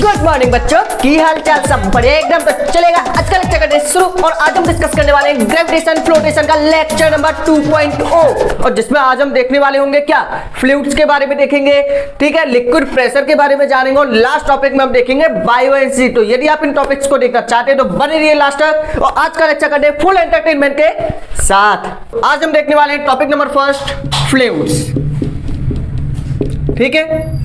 Good morning बच्चों, की हाल चाल सब बढ़िया एकदम। तो चलेगा आज का लेक्चर करने शुरू और आज हम डिस्कस करने वाले हैं ग्रेविटेशन फ्लोटेशन का लेक्चर नंबर 2.0 और जिसमें आज हम देखने वाले होंगे क्या, फ्लूइड्स के बारे में देखेंगे, ठीक है, लिक्विड प्रेशर के बारे में जानेंगे और लास्ट टॉपिक में हम देखेंगे बायोएनर्जी। तो यदि आप इन टॉपिक्स को देखना चाहते हैं तो बने रहिए लास्ट तक और आज का लेक्चर करने फुल एंटरटेनमेंट के साथ। आज हम देखने वाले हैं टॉपिक नंबर फर्स्ट, फ्लूइड्स। ठीक है,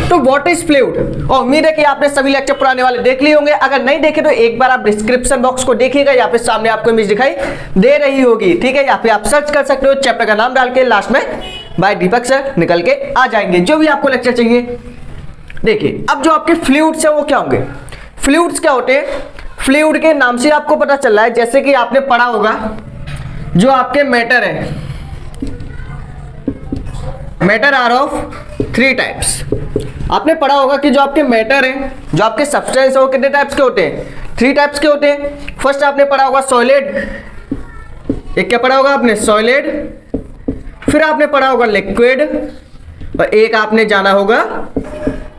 तो व्हाट इज फ्लूइड। और उम्मीद है कि आपने सभी लेक्चर पुराने वाले देख लिए होंगे। अगर नहीं देखे तो एक बार आप डिस्क्रिप्शन बॉक्स को देखिएगा, यहाँ पे सामने आपको इमेज दिखाई दे रही होगी। ठीक है, यहाँ पे आप सर्च कर सकते हो, चैप्टर का नाम डाल के लास्ट में बाय दीपक सर निकल के आ जाएंगे, जो भी आपको लेक्चर चाहिए। देखिए, अब जो आपके फ्लूइड्स है वो क्या होंगे। फ्लूइड्स क्या होते हैं, फ्लूइड के नाम से आपको पता चल रहा है, जैसे कि आपने पढ़ा होगा जो आपके मैटर है, मैटर आर ऑफ 3 टाइप्स। आपने पढ़ा होगा कि जो आपके मैटर है, जो आपके सब्सटेंस है, वो कितने टाइप्स के होते हैं, 3 टाइप्स के होते हैं। फर्स्ट आपने पढ़ा होगा सॉलिड, एक क्या पढ़ा होगा आपने, सॉलिड। फिर आपने पढ़ा होगा लिक्विड और एक आपने जाना होगा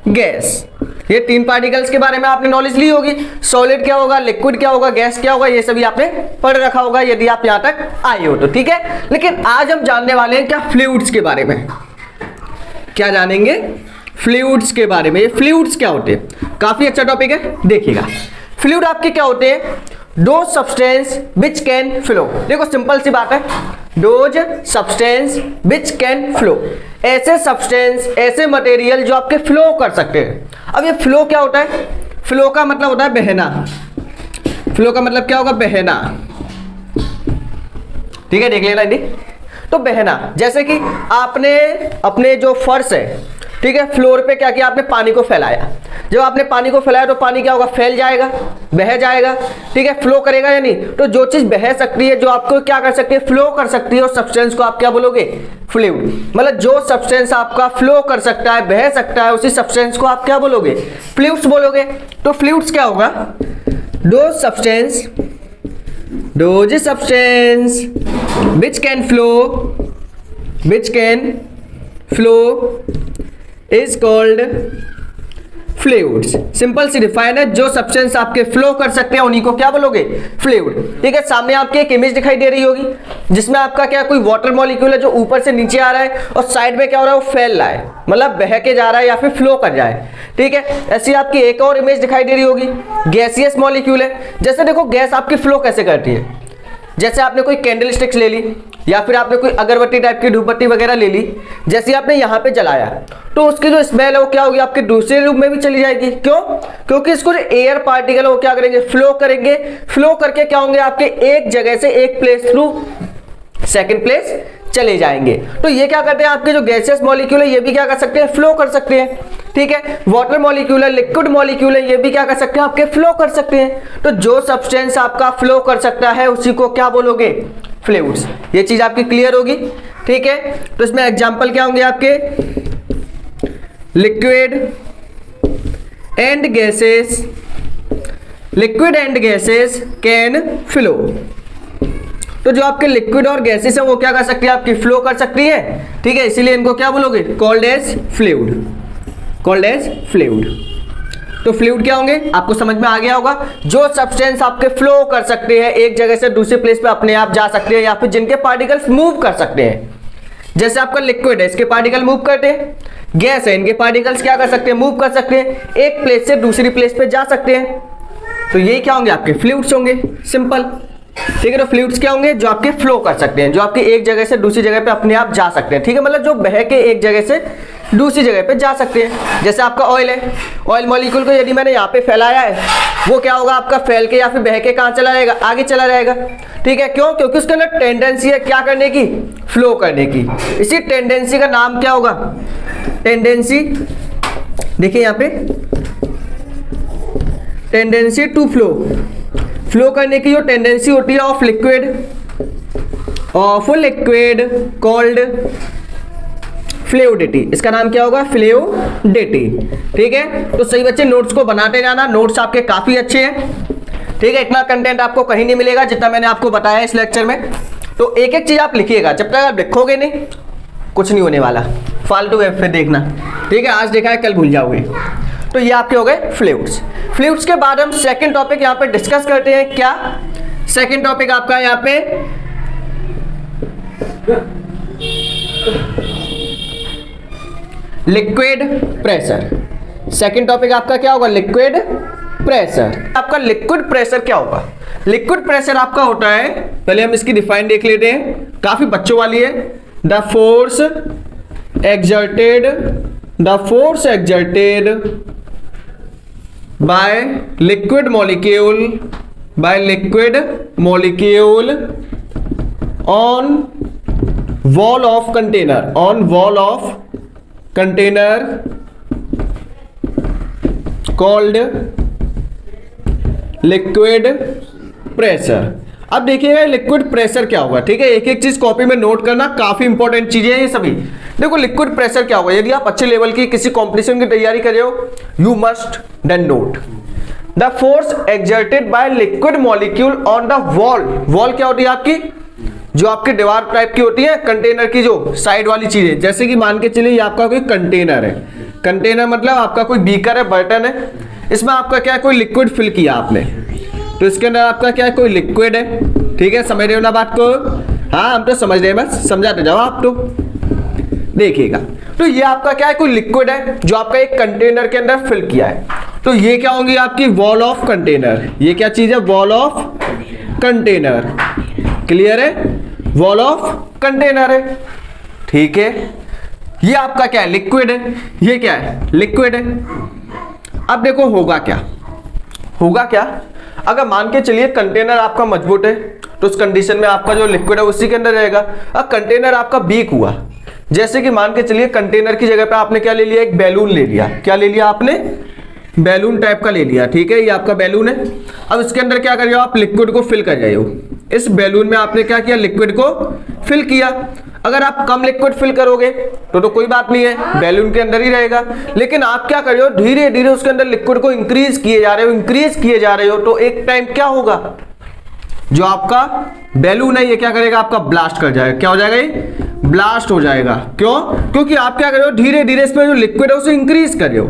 गैस। ये 3 पार्टिकल्स के बारे में आपने नॉलेज ली होगी। सॉलिड क्या होगा, लिक्विड क्या होगा, गैस क्या होगा, ये सभी आपने पढ़ रखा होगा यदि आप यहां तक आए हो तो। ठीक है, लेकिन आज हम जानने वाले हैं क्या, फ्लूइड्स के बारे में। क्या जानेंगे, फ्लूइड्स के बारे में। ये फ्लूइड्स क्या होते हैं, काफी अच्छा टॉपिक है, देखिएगा। फ्लूइड आपके क्या होते हैं, दो सब्सटेंस विच कैन फ्लो। देखो सिंपल सी बात है, those substance which can flow, ऐसे सब्सटेंस, ऐसे मटेरियल जो आपके फ्लो कर सकते हैं। अब ये फ्लो क्या होता है, फ्लो का मतलब होता है बहना। फ्लो का मतलब क्या होगा, बहना। ठीक है, देख लेना नहीं तो बहना। जैसे कि आपने अपने जो फर्श है, ठीक है, फ्लोर पे क्या किया आपने, पानी को फैलाया। जब आपने पानी को फैलाया तो पानी क्या होगा, फैल जाएगा, बह जाएगा। ठीक है, फ्लो करेगा या नहीं। तो जो चीज बह सकती है, जो आपको क्या कर सकती है, फ्लो कर सकती है, उस सब्सटेंस को आप क्या बोलोगे, फ्लूइड। मतलब जो सब्सटेंस आपका फ्लो कर सकता है, बह सकता है, उसी सब्सटेंस को आप क्या बोलोगे, फ्लूइड्स बोलोगे। तो फ्लूइड्स क्या होगा, those substance which can flow is called fluids. Simple सी डिफाइन है, जो सब्सटेंस आपके फ्लो कर सकते हैं उन्हीं को क्या बोलोगे, फ्लूइड। ठीक है, सामने आपके एक इमेज दिखाई दे रही होगी जिसमें आपका क्या, कोई वाटर मॉलिक्यूल है जो ऊपर से नीचे आ रहा है और साइड में क्या हो रहा है, वो फैल रहा है, मतलब बह के जा रहा है या फिर फ्लो कर जाए। ठीक है, ऐसी आपकी एक और इमेज दिखाई दे रही होगी, गैसियस मॉलिक्यूल है। जैसे देखो गैस आपकी फ्लो कैसे करती है, जैसे आपने कोई कैंडल स्टिक्स ले ली या फिर आपने कोई अगरबत्ती टाइप की धूपबत्ती वगैरह ले ली, जैसे आपने यहाँ पे जलाया तो उसकी जो स्मेल है वो क्या होगी, आपके दूसरे रूम में भी चली जाएगी। क्यों, क्योंकि इसको जो एयर पार्टिकल है वो क्या करेंगे, फ्लो करेंगे। फ्लो करके क्या होंगे, आपके एक जगह से एक प्लेस थ्रू सेकंड प्लेस चले जाएंगे। तो ये क्या करते हैं, आपके जो गैसियस मॉलिक्यूल है ये भी क्या कर सकते हैं, फ्लो कर सकते हैं। ठीक है, वाटर मॉलिक्यूल है, लिक्विड मॉलिक्यूल है, ये भी क्या कर सकते हैं, आपके फ्लो कर सकते हैं। तो जो सब्सटेंस आपका फ्लो कर सकता है उसी को क्या बोलोगे, फ्लूइड्स। ये चीज आपकी क्लियर होगी। ठीक है, तो इसमें एग्जांपल क्या होंगे आपके, liquid and gases, liquid and gases can flow. तो जो आपके लिक्विड और गैसेस है वो क्या कर सकती है, आपकी फ्लो कर सकती है। ठीक है, इसीलिए इनको क्या बोलोगे, called as fluid, called as fluid. तो फ्लूइड क्या होंगे, आपको समझ में आ गया होगा, जो सब्सटेंस आपके फ्लो कर सकते हैं, एक जगह से दूसरे प्लेस पे अपने आप जा सकते हैं या फिर जिनके पार्टिकल्स मूव कर सकते हैं। जैसे आपका लिक्विड है, इसके पार्टिकल मूव करते हैं, गैस है, इनके पार्टिकल्स क्या कर सकते हैं, मूव कर सकते हैं, एक प्लेस से दूसरी प्लेस पे जा सकते हैं। तो ये क्या होंगे, आपके फ्लूइड्स होंगे, सिंपल। ठीक है, तो फ्लूइड्स क्या होंगे, जो आपके फ्लो कर सकते हैं, जो आपके एक जगह से दूसरी जगह पे अपने आप जा सकते हैं। ठीक है, मतलब जो बह के एक जगह से दूसरी जगह पे जा सकते हैं। जैसे आपका ऑयल है, ऑयल मॉलिक्यूल को यदि मैंने यहाँ पे फैलाया है, वो क्या होगा, आपका फैल के या फिर बह के कहाँ चला जाएगा, आगे चला जाएगा। ठीक है, क्यों, क्योंकि उसके अंदर टेंडेंसी है क्या करने की, फ्लो करने की। इसी टेंडेंसी का नाम क्या होगा, टेंडेंसी। देखिए यहाँ पे टेंडेंसी टू फ्लो, फ्लो करने की जो टेंडेंसी होती है ऑफ लिक्विड कॉल्ड फ्लूइडिटी। इसका नाम क्या होगा, फ्लूइडिटी। ठीक है, तो सही बच्चे नोट्स को बनाते जाना, नोट्स आपके काफी अच्छे हैं। ठीक है, इतना कंटेंट आपको कहीं नहीं मिलेगा जितना मैंने आपको बताया इस लेक्चर में। तो एक एक चीज आप लिखिएगा, जब तक आप लिखोगे नहीं कुछ नहीं होने वाला, फालतू है फिर देखना। ठीक है, आज देखा है कल भूल जाओगे। तो ये आपके हो गए फ्लूइड्स। फ्लूइड्स के बाद हम सेकंड टॉपिक यहाँ पे डिस्कस करते हैं। क्या सेकंड टॉपिक आपका यहाँ पे लिक्विड प्रेशर। सेकंड टॉपिक आपका क्या होगा? Liquid pressure. आपका लिक्विड प्रेशर क्या होगा? लिक्विड प्रेशर आपका होता है, पहले हम इसकी डिफाइन देख लेते हैं, काफी बच्चों वाली है। The force exerted by liquid molecule on wall of container called liquid pressure. अब देखिएगा लिक्विड प्रेशर क्या होगा, ठीक है। एक एक चीज कॉपी में नोट करना, काफी इंपॉर्टेंट चीजें हैं ये सभी। देखो लिक्विड प्रेशर क्या होगा, यदि आप अच्छे लेवल की किसी कंपटीशन की तैयारी कर रहे हो, you must then note the force exerted by liquid molecule on the wall. Wall क्या होती है आपकी, जो आपकी दीवार टाइप की होती है, कंटेनर की जो साइड वाली चीजें, जैसे कि मान के चलिए ये आपका कोई कंटेनर है। कंटेनर मतलब आपका कोई बीकर है, बर्तन है, इसमें आपका क्या है, कोई लिक्विड फिल किया आपने, तो इसके अंदर आपका क्या है, कोई लिक्विड है, ठीक है। समझ रहे हो ना बात को? हाँ हम तो समझ रहे हैं, बस समझाते जाओ आप तो। देखिएगा तो ये आपका क्या है, कोई लिक्विड है जो आपका एक कंटेनर के अंदर फिल किया है, तो ये क्या होंगी आपकी वॉल ऑफ कंटेनर। ये क्या चीज है? Wall of container. क्लियर है? वॉल ऑफ कंटेनर है, ठीक है। ये आपका क्या है? लिक्विड है। ये क्या है? लिक्विड है। अब देखो होगा क्या, होगा क्या, अगर मान के चलिए कंटेनर आपका मजबूत है, तो उस कंडीशन में आपका जो लिक्विड है उसी के अंदर रहेगा। अब कंटेनर आपका वीक हुआ, जैसे कि मान के चलिए कंटेनर की जगह पे आपने क्या ले लिया, एक बैलून ले लिया। क्या ले लिया आपने? बैलून टाइप का ले लिया, ठीक है। ये आपका बैलून है। अब इसके अंदर क्या कर रहे हो आप? लिक्विड को फिल कर रहे हो। इस बैलून में आपने क्या किया? लिक्विड को फिल किया। अगर आप कम लिक्विड फिल करोगे तो कोई बात नहीं है, बैलून के अंदर ही रहेगा। लेकिन आप क्या कर रहे हो, धीरे धीरे उसके अंदर लिक्विड को इंक्रीज किए जा रहे हो, तो एक टाइम क्या होगा, जो आपका बैलून है ये क्या करेगा, आपका ब्लास्ट कर जाएगा। क्या हो जाएगा? ये ब्लास्ट हो जाएगा। क्यों? क्योंकि आप क्या कर रहे हो, धीरे धीरे इसमें जो लिक्विड है उसे इंक्रीज कर रहे हो।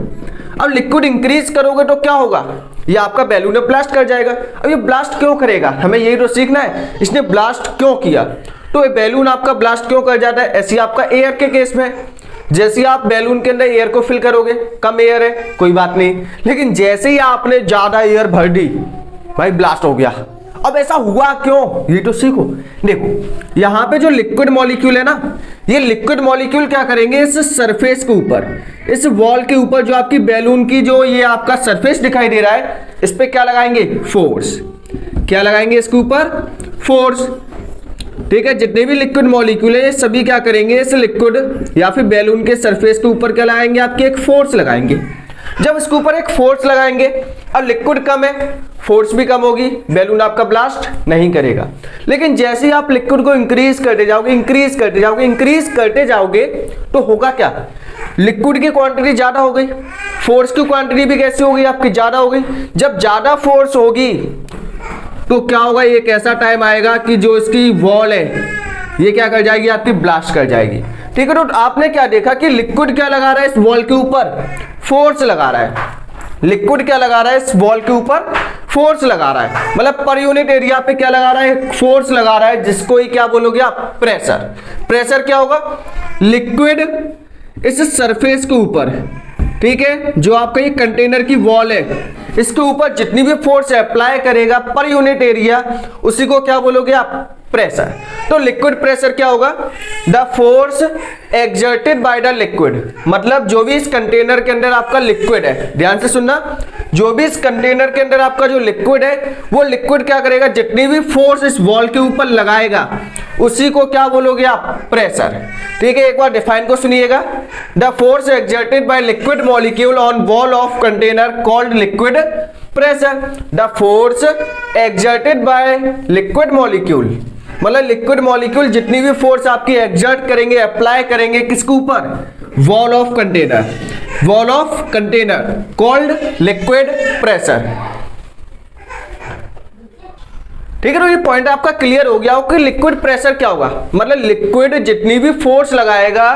अब लिक्विड इंक्रीज करोगे तो क्या होगा, ये आपका बैलून ब्लास्ट कर जाएगा। अब ये ब्लास्ट क्यों करेगा, हमें यही तो सीखना है, इसने ब्लास्ट क्यों किया। तो ये बैलून आपका ब्लास्ट क्यों कर जाता है, ऐसी आपका एयर के केस में, जैसे आप बैलून के अंदर एयर को फिल करोगे, कम एयर है कोई बात नहीं, लेकिन जैसे ही आपने ज्यादा एयर भर दी, भाई ब्लास्ट हो गया। अब ऐसा हुआ क्यों, ये तो सीखो। देखो यहां पे जो लिक्विड मॉलिक्यूल है ना, ये लिक्विड मॉलिक्यूल क्या करेंगे, इस सरफेस के ऊपर, इस वॉल के ऊपर जो आपकी बैलून की जो ये आपका सरफेस दिखाई दे रहा है, इस पे क्या लगाएंगे? फोर्स। क्या लगाएंगे? इसके ऊपर फोर्स, ठीक है। जितने भी लिक्विड मॉलिक्यूल है सभी क्या करेंगे, इस लिक्विड या फिर बैलून के सरफेस के ऊपर क्या लगाएंगे, आपके एक फोर्स लगाएंगे। जब इसके ऊपर एक फोर्स लगाएंगे, अब लिक्विड कम है, फोर्स भी कम होगी, बैलून आपका ब्लास्ट नहीं करेगा। लेकिन जैसे ही आप लिक्विड को इंक्रीज करते जाओगे, तो होगा क्या, लिक्विड की क्वांटिटी ज्यादा हो गई, फोर्स की क्वांटिटी भी कैसी हो गई, आपकी ज्यादा हो गई। जब ज्यादा फोर्स होगी तो क्या होगा, एक ऐसा टाइम आएगा कि जो इसकी वॉल है ये क्या कर जाएगी, आपकी ब्लास्ट कर जाएगी, ठीक है। तो आपने क्या देखा कि लिक्विड क्या लगा रहा है इस वॉल के ऊपर, फोर्स लगा रहा है। लिक्विड क्या लगा रहा है इस वॉल के ऊपर, फोर्स लगा रहा है, मतलब पर यूनिट एरिया पे क्या लगा रहा है, फोर्स लगा रहा है, जिसको ही क्या बोलोगे आप, प्रेशर। प्रेशर क्या होगा, लिक्विड इस सरफेस के ऊपर, ठीक है, जो आपका ये कंटेनर की वॉल है, इसके ऊपर जितनी भी फोर्स अप्लाई करेगा पर यूनिट एरिया, उसी को क्या बोलोगे आप, प्रेशर। तो लिक्विड प्रेशर क्या होगा, the force exerted by the liquid, मतलब जो भी इस कंटेनर के अंदर आपका लिक्विड है, ध्यान से सुनना, जो भी इस कंटेनर के अंदर आपका जो लिक्विड है, वो लिक्विड क्या करेगा, जितनी भी फोर्स इस वॉल के ऊपर लगाएगा, उसी को क्या बोलोगे आप, प्रेशर। ठीक है, एक बार डिफाइन को सुनिएगा, the force exerted by liquid molecule on wall of container called liquid pressure. The force exerted by liquid molecule, मतलब लिक्विड मॉलिक्यूल जितनी भी फोर्स आपकी एक्सर्ट करेंगे, अप्लाई करेंगे, किसके ऊपर, wall of container, wall of container called liquid pressure. ठीक है। तो ये पॉइंट आपका क्लियर हो गया हो कि लिक्विड प्रेशर क्या होगा, मतलब लिक्विड जितनी भी फोर्स लगाएगा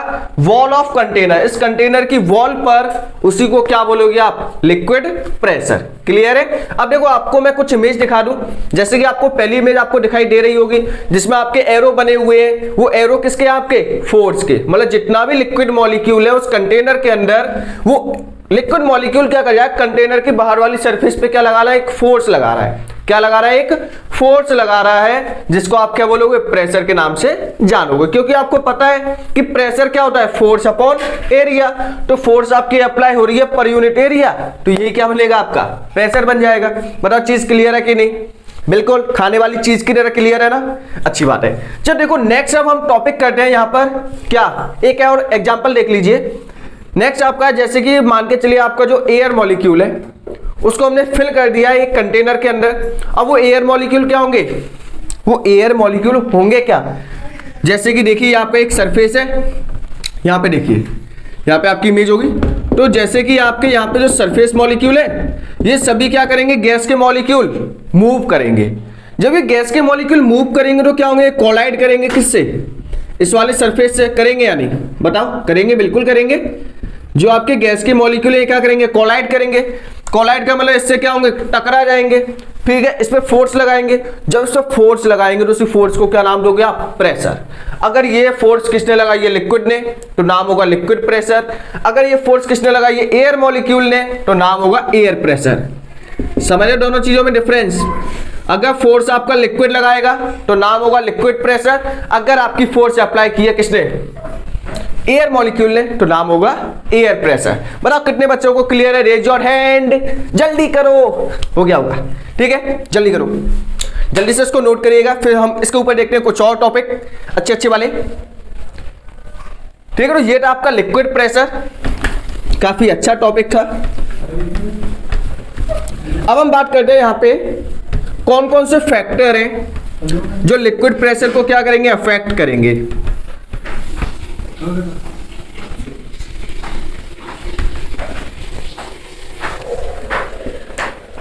वॉल ऑफ कंटेनर, इस कंटेनर की वॉल पर, उसी को क्या बोलोगे आप, लिक्विड प्रेशर। क्लियर है। अब देखो आपको मैं कुछ इमेज दिखा दूं, जैसे कि आपको पहली इमेज आपको दिखाई दे रही होगी जिसमें आपके एरो बने हुए हैं, वो एरो किसके, आपके फोर्स के, मतलब जितना भी लिक्विड मॉलिक्यूल है उस कंटेनर के अंदर, वो लिक्विड मॉलिक्यूल क्या कर रहा है, कंटेनर की बाहर वाली सरफेस पे क्या लगा रहा है, एक फोर्स लगा रहा है। क्या लगा रहा है, एक फोर्स लगा रहा है, जिसको आप क्या बोलोगे, प्रेशर के नाम से जानोगे, क्योंकि आपको पता है कि प्रेशर क्या होता है, फोर्स अपॉन एरिया। तो फोर्स आपकी अप्लाई हो रही है पर यूनिट एरिया, तो ये क्या बनेगा, आपका प्रेशर बन जाएगा। बताओ चीज क्लियर है कि नहीं, बिल्कुल खाने वाली चीज की तरह क्लियर है ना, अच्छी बात है। चलो देखो नेक्स्ट अब हम टॉपिक करते हैं यहाँ पर, क्या एक और एग्जाम्पल देख लीजिए। नेक्स्ट आपका, जैसे कि मान के चलिए आपका जो एयर मॉलिक्यूल है उसको हमने फिल कर दिया एक कंटेनर के अंदर। अब वो एयर मॉलिक्यूल क्या होंगे, वो एयर मॉलिक्यूल होंगे क्या, जैसे कि देखिए यहाँ पे एक सरफेस है, यहाँ पे देखिए यहाँ पे आपकी इमेज होगी। तो जैसे कि आपके यहाँ पे जो सरफेस मॉलिक्यूल है ये सभी क्या करेंगे, गैस के मॉलिक्यूल मूव करेंगे। जब ये गैस के मॉलिक्यूल मूव करेंगे तो क्या होंगे, कोलाइड करेंगे किससे, इस वाले सरफेस से, करेंगे या नहीं, बताओ करेंगे, बिल्कुल करेंगे। जो आपके गैस के मॉलिक्यूल है क्या करेंगे, कोलाइड करेंगे। कोलाइड का मतलब इससे क्या होंगे, टकरा जाएंगे, ठीक है। इस पे फोर्स लगाएंगे, जब इस पे फोर्स लगाएंगे तो उसी फोर्स को क्या नाम दोगे आप, प्रेशर। अगर ये फोर्स किसने लगाई है, लिक्विड ने, तो नाम होगा लिक्विड प्रेशर। अगर ये फोर्स किसने लगाई है, एयर मॉलिक्यूल ने, तो नाम होगा एयर प्रेशर। समझे दोनों चीजों में डिफरेंस। अगर फोर्स आपका लिक्विड लगाएगा तो नाम होगा लिक्विड प्रेशर, अगर आपकी फोर्स अप्लाई की है किसने, एयर मॉलिक्यूल ने, तो नाम होगा एयर प्रेशर। बताओ कितने बच्चों को क्लियर है, रेज योर हैंड, जल्दी करो, हो गया होगा, ठीक है, जल्दी करो, जल्दी से इसको नोट करिएगा, फिर हम इसके ऊपर देखते हैं कुछ और टॉपिक अच्छे अच्छे वाले, ठीक है। तो ये था आपका लिक्विड प्रेशर, काफी अच्छा टॉपिक था। अब हम बात करते हैं यहाँ पे कौन कौन से फैक्टर हैं जो लिक्विड प्रेशर को क्या करेंगे, अफेक्ट करेंगे।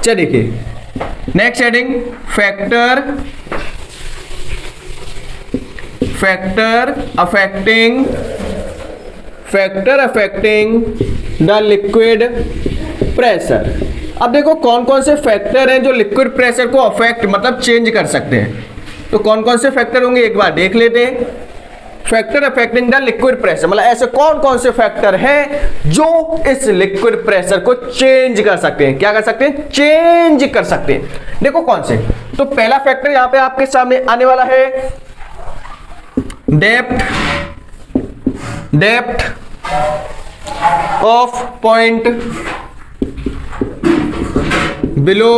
चलिए देखिए next heading, factor affecting the liquid pressure. अब देखो कौन कौन से फैक्टर हैं जो लिक्विड प्रेशर को अफेक्ट मतलब चेंज कर सकते हैं। तो कौन कौन से फैक्टर होंगे एक बार देख लेते हैं। Factor affecting the liquid pressure, मतलब ऐसे कौन कौन से फैक्टर हैं जो इस लिक्विड प्रेशर को चेंज कर सकते हैं। क्या कर सकते हैं, चेंज कर सकते हैं। देखो कौन से, तो पहला फैक्टर यहां पे आपके सामने आने वाला है depth of point below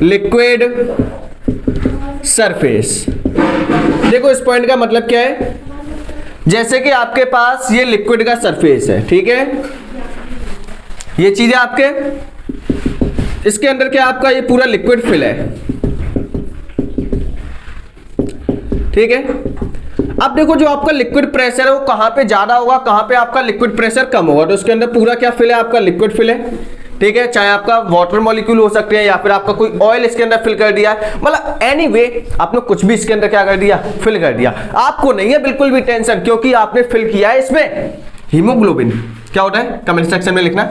liquid surface. देखो इस पॉइंट का मतलब क्या है, जैसे कि आपके पास ये लिक्विड का सरफेस है, ठीक है, ये चीज है आपके, इसके अंदर क्या आपका ये पूरा लिक्विड फिल है, ठीक है। अब देखो जो आपका लिक्विड प्रेशर है वो कहां पे ज्यादा होगा, कहां पे आपका लिक्विड प्रेशर कम होगा। तो उसके अंदर पूरा क्या फिल है, आपका लिक्विड फिल है, ठीक है, चाहे आपका वाटर मॉलिक्यूल हो सकते हैं या फिर आपका कोई ऑयल इसके अंदर फिल कर दिया, मतलब एनीवे आपने कुछ भी इसके अंदर क्या कर दिया, फिल कर दिया। आपको नहीं है बिल्कुल भी टेंशन, क्योंकि आपने फिल किया है इसमें हीमोग्लोबिन। क्या होता है कमेंट सेक्शन में लिखना।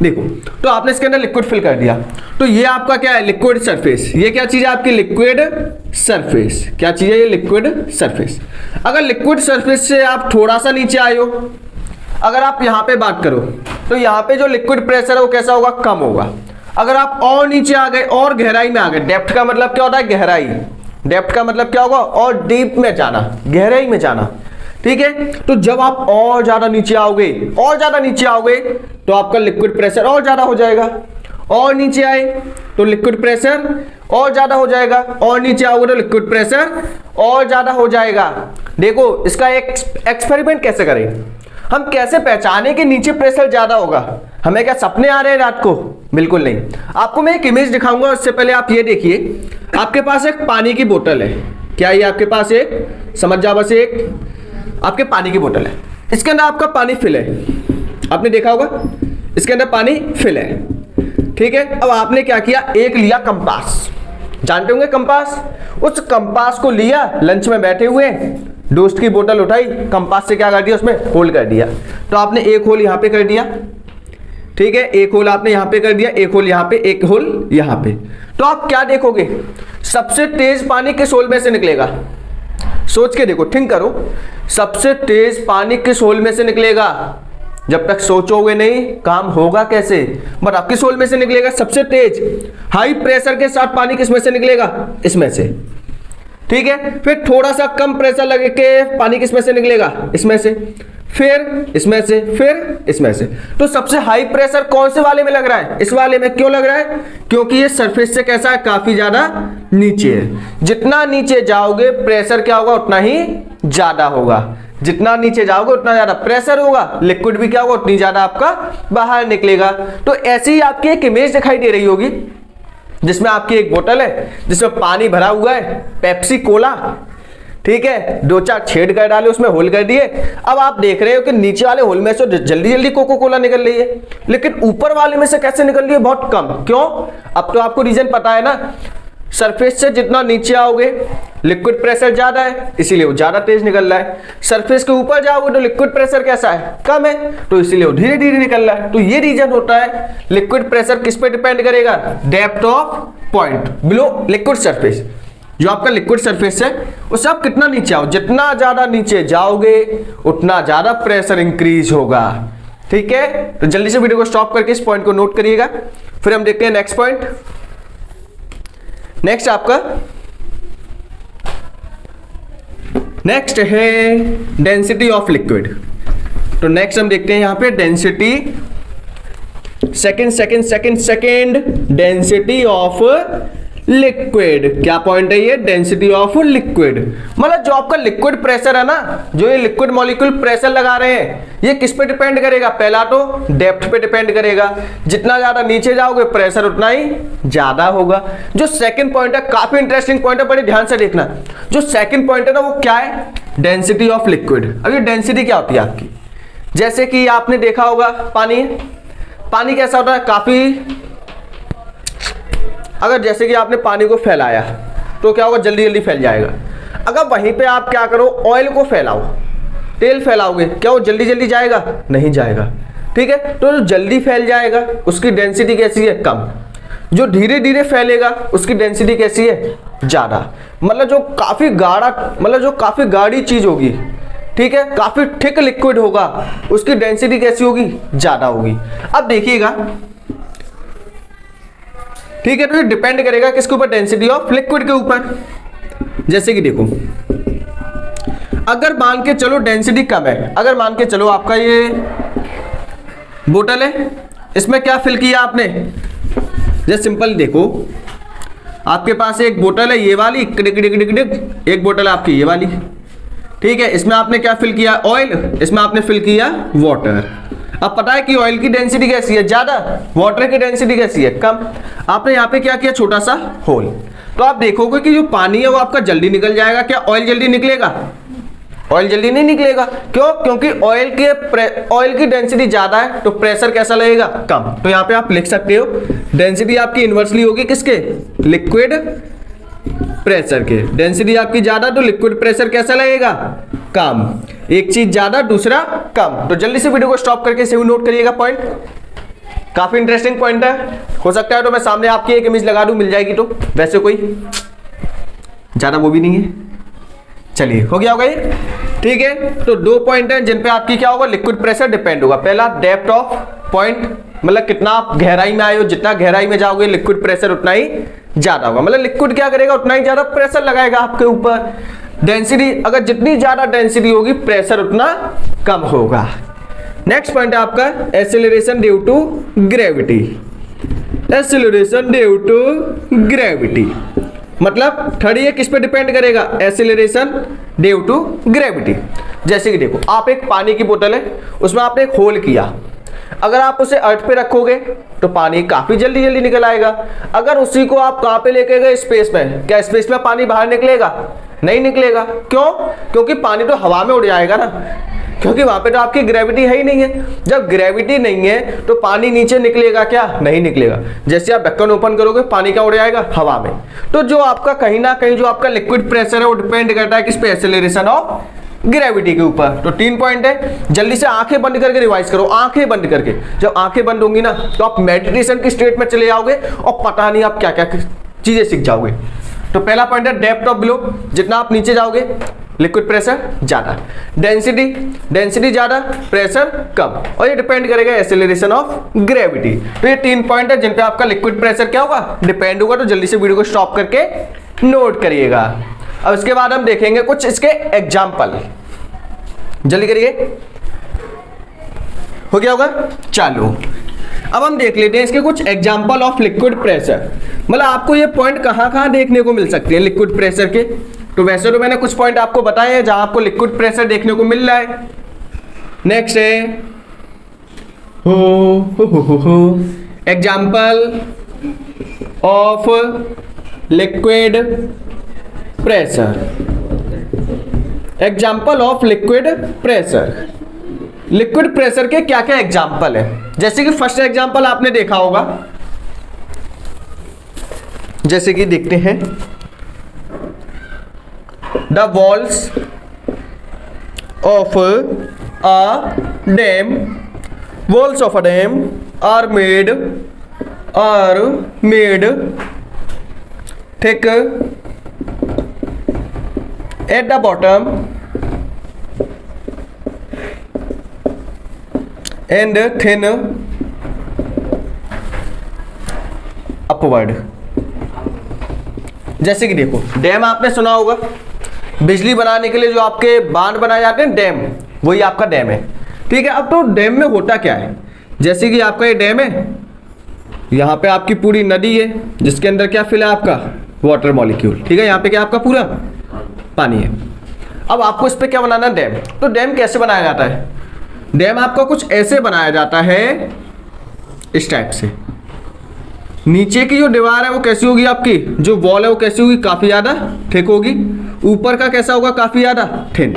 देखो तो आपने इसके अंदर लिक्विड फिल कर दिया, तो ये आपका क्या है, लिक्विड सरफेस। ये क्या चीज है आपकी, लिक्विड सरफेस। क्या चीज है ये, लिक्विड सरफेस। अगर लिक्विड सरफेस से आप थोड़ा सा नीचे आए हो, अगर आप यहां पे बात करो तो यहां पे जो लिक्विड प्रेशर है वो कैसा होगा, कम होगा। अगर आप और नीचे आ गए और गहराई में आ गए, डेप्थ का मतलब क्या होता है, गहराई, डेप्थ का मतलब क्या होगा, और डीप में जाना, गहराई में जाना, ठीक है। तो जब आप और ज्यादा नीचे आओगे, और ज्यादा नीचे आओगे तो आपका लिक्विड प्रेशर और ज्यादा हो जाएगा। और नीचे आए तो लिक्विड प्रेशर और ज्यादा हो जाएगा, और नीचे आओगे तो लिक्विड प्रेशर और ज्यादा हो जाएगा। देखो इसका एक एक्सपेरिमेंट कैसे करें, हम कैसे पहचाने कि नीचे प्रेशर ज्यादा होगा। हमें क्या सपने आ रहे हैं रात को, बिल्कुल नहीं। आपको मैं एक इमेज दिखाऊंगा, उससे पहले आप ये देखिए, आपके पास एक पानी की बोतल है। क्या ये आपके पास एक, समझ जाओ बस, एक आपके पानी की बोतल है, इसके अंदर आपका पानी फिल है, आपने देखा होगा इसके अंदर पानी फिल है, ठीक है। अब आपने क्या किया, एक लिया कंपास, जानते होंगे कंपास। उस कंपास को लिया, लंच में बैठे हुए दोस्त की बोतल उठाई, कंपास से क्या कर दिया, उसमें होल कर दिया। तो आपने एक होल यहाँ पे कर दिया, ठीक है, एक होल आपने यहाँ पे कर दिया, एक होल यहाँ पे, एक होल यहाँ पे। तो आप क्या देखोगे, सबसे तेज पानी किस होल में से निकलेगा? सोच के देखो, थिंक करो, सबसे तेज पानी किस होल में से निकलेगा? जब तक सोचोगे नहीं काम होगा कैसे? बट किस होल में से निकलेगा सबसे तेज? हाई प्रेशर के साथ पानी किस में से निकलेगा? इसमें से, ठीक है। फिर थोड़ा सा कम प्रेशर लगे के पानी किस में से निकलेगा? इसमें से, फिर इसमें से, फिर इसमें से। तो सबसे हाई प्रेशर कौन से वाले में लग रहा है? इस वाले में। क्यों लग रहा है? क्योंकि ये सरफेस से कैसा है, काफी ज्यादा नीचे है। जितना नीचे जाओगे प्रेशर क्या होगा, उतना ही ज्यादा होगा। जितना नीचे जाओगे उतना ज्यादा प्रेशर होगा, लिक्विड भी क्या होगा, उतनी ज्यादा आपका बाहर निकलेगा। तो ऐसी ही आपकी एक इमेज दिखाई दे रही होगी जिसमें आपकी एक बोतल है जिसमें पानी भरा हुआ है, पेप्सी कोला, ठीक है, 2-4 छेद कर डाले, उसमें होल कर दिए। अब आप देख रहे हो कि नीचे वाले होल में से जल्दी जल्दी कोको कोला निकल रही है, लेकिन ऊपर वाले में से कैसे निकल रही है? बहुत कम। क्यों? अब तो आपको रीजन पता है ना, सरफेस से जितना नीचे आओगे लिक्विड प्रेशर ज्यादा है, इसीलिए वो ज्यादा तेज निकल रहा है। सरफेस के ऊपर जाओगे तो लिक्विड प्रेशर कैसा है, कम है, तो इसीलिए वो धीरे धीरे निकल रहा है। तो ये रीजन होता है। लिक्विड प्रेशर किस पे डिपेंड करेगा? Depth of point below liquid surface. जो आपका लिक्विड सरफेस है उससे आप कितना नीचे आओ, जितना ज्यादा नीचे जाओगे उतना ज्यादा प्रेशर इंक्रीज होगा, ठीक है। तो जल्दी से वीडियो को स्टॉप करके इस पॉइंट को नोट करिएगा। फिर हम देखते हैं नेक्स्ट पॉइंट। नेक्स्ट आपका नेक्स्ट है डेंसिटी ऑफ लिक्विड। तो नेक्स्ट हम देखते हैं यहां पे density, second density of liquid. क्या पॉइंट है ये? Density of liquid. मतलब जो आपका लिक्विड प्रेशर है ना, जो ये लिक्विड मॉलिक्यूल प्रेशर लगा रहे हैं, ये किस पे डिपेंड करेगा? पहला तो डेप्थ पे डिपेंड करेगा। जितना ज्यादा नीचे जाओगे प्रेशर उतना ही ज्यादा होगा। जो सेकंड पॉइंट है काफी इंटरेस्टिंग पॉइंट है, बड़े ध्यान से देखना। जो सेकंड पॉइंट है ना वो क्या है? Density of liquid. अब ये डेंसिटी क्या होती है आपकी? जैसे कि आपने देखा होगा पानी कैसा होता है, काफी, अगर जैसे कि आपने पानी को फैलाया तो क्या होगा, जल्दी जल्दी फैल जाएगा। अगर वहीं पे आप क्या करो, ऑयल को फैलाओ, तेल फैलाओगे, क्या वो जल्दी जल्दी जाएगा? नहीं जाएगा, ठीक है। तो जो जल्दी फैल जाएगा उसकी डेंसिटी कैसी है? कम। जो धीरे धीरे फैलेगा उसकी डेंसिटी कैसी है? ज्यादा। मतलब जो काफी गाढ़ा, मतलब जो काफी गाढ़ी चीज होगी, ठीक है, काफी थिक लिक्विड होगा, उसकी डेंसिटी कैसी होगी? ज्यादा होगी। अब देखिएगा, ठीक है, तो ये डिपेंड करेगा किसके ऊपर? डेंसिटी ऑफ लिक्विड के ऊपर। जैसे कि देखो, अगर मान के चलो डेंसिटी कम है, अगर मान के चलो आपका ये बोतल है, इसमें क्या फिल किया आपने? जैसे सिंपल देखो, आपके पास एक बोतल है ये वाली, एक बोतल है आपकी ये वाली, ठीक है। इसमें आपने क्या फिल किया? ऑयल। इसमें आपने फिल किया वाटर। अब पता है कि ऑयल की डेंसिटी कैसी है? ज्यादा। वाटर की डेंसिटी कैसी है? कम। आपने यहाँ पे क्या किया? छोटा सा होल। तो आप देखोगे कि जो पानी है वो आपका जल्दी निकल जाएगा। क्या ऑयल जल्दी निकलेगा? ऑयल जल्दी नहीं निकलेगा। क्यों? क्योंकि ऑयल की डेंसिटी ज्यादा है तो प्रेशर कैसा लगेगा? कम। तो यहाँ पे आप लिख सकते हो डेंसिटी आपकी इनवर्सली होगी किसके? लिक्विड प्रेशर के। डेंसिटी आपकी ज्यादा तो लिक्विड प्रेशर कैसा लगेगा? कम। एक चीज ज्यादा दूसरा कम। तो जल्दी से वीडियो को स्टॉप करके इसे नोट करिएगा पॉइंट। काफी इंटरेस्टिंग पॉइंट है। हो सकता है तो मैं सामने आपकी एक इमेज लगा दूं, मिल जाएगी। तो वैसे कोई ज्यादा वो भी नहीं है। चलिए, हो गया होगा ये, ठीक है। तो 2 पॉइंट हैं जिन पे आपकी क्या होगा? लिक्विड प्रेशर डिपेंड होगा। पहला डेप्थ ऑफ पॉइंट, मतलब कितना आप गहराई में आए हो, जितना गहराई में जाओगे लिक्विड प्रेशर उतना ही ज्यादा होगा। मतलब लिक्विड क्या करेगा? उतना ही ज्यादा प्रेशर लगाएगा आपके ऊपर। डेंसिटी, अगर जितनी ज्यादा डेंसिटी होगी प्रेशर उतना कम होगा। नेक्स्ट पॉइंट है आपका acceleration due to gravity. Acceleration due to gravity मतलब थर्ड ये किस पे डिपेंड करेगा? Acceleration due to gravity. जैसे कि देखो, आप एक पानी की बोतल है, उसमें आपने एक होल किया। अगर आप उसे अर्थ पे रखोगे तो पानी काफी जल्दी जल्दी निकल आएगा। अगर उसी को आप कहां पे लेके गए? स्पेस में। क्या स्पेस में पानी बाहर निकलेगा? नहीं निकलेगा। क्यों? क्योंकि पानी तो हवा में उड़ जाएगा ना। क्योंकि वहां पे तो आपकी ग्रेविटी है ही नहीं है। जब ग्रेविटी नहीं है तो पानी नीचे निकलेगा क्या? नहीं निकलेगा। जैसे आप ढक्कन ओपन करोगे पानी क्या उड़ जाएगा? हवा में। तो जो आपका कहीं ना कहीं जो आपका लिक्विड प्रेशर है वो डिपेंड करता है किस पे? एक्सेलरेशन ऑफ ग्रेविटी के ऊपर। तो 3 पॉइंट है। जल्दी से आंखें बंद करके रिवाइज करो, आंखें बंद करके। जब आंखें बंद होंगी ना तो आप मेडिटेशन की स्टेट में चले जाओगे और पता नहीं आप क्या क्या चीजें सीख जाओगे। तो पहला पॉइंट है डेप्थ ऑफ बिलो, जितना आप नीचे जाओगे लिक्विड प्रेशर ज्यादा, डेंसिटी ज्यादा, प्रेशर कम, और ये डिपेंड करेगा एक्सेलरेशन ऑफ ग्रेविटी। तो ये 3 पॉइंट है जिन पे आपका लिक्विड प्रेशर क्या होगा? डिपेंड होगा। तो जल्दी से वीडियो को स्टॉप करके नोट करिएगा। अब इसके बाद हम देखेंगे कुछ इसके एग्जाम्पल, जल्दी करिए। हो गया होगा? चालू। अब हम देख लेते हैं इसके कुछ एग्जाम्पल ऑफ लिक्विड प्रेशर। मतलब आपको ये पॉइंट कहां देखने को मिल सकते हैं लिक्विड प्रेशर के। तो वैसे तो मैंने कुछ पॉइंट आपको बताए हैं जहां आपको लिक्विड प्रेशर देखने को मिल रहा है। नेक्स्ट है example of liquid pressure. Example of liquid pressure. Liquid pressure के क्या क्या एग्जाम्पल है? जैसे कि फर्स्ट एग्जाम्पल आपने देखा होगा, जैसे कि देखते हैं the walls of a dam, walls of a dam are made thick at the bottom and thin upward। जैसे कि देखो डैम आपने सुना होगा, बिजली बनाने के लिए जो आपके बांध बनाए जाते हैं डैम, वही आपका डैम है। ठीक है। अब तो डैम में होता क्या है? जैसे कि आपका ये डैम है, यहाँ पे आपकी पूरी नदी है जिसके अंदर क्या फिल है? आपका वाटर मॉलिक्यूल। ठीक है। यहाँ पे क्या आपका पूरा पानी है। अब आपको इस पे क्या बनाना है? डैम। तो डैम कैसे बनाया जाता है? डैम आपका कुछ ऐसे बनाया जाता है, इस टाइप से। नीचे की जो दीवार है वो कैसी होगी? आपकी जो वॉल है वो कैसी होगी? काफी ज्यादा थिक होगी। ऊपर का कैसा होगा? काफी ज्यादा थिन।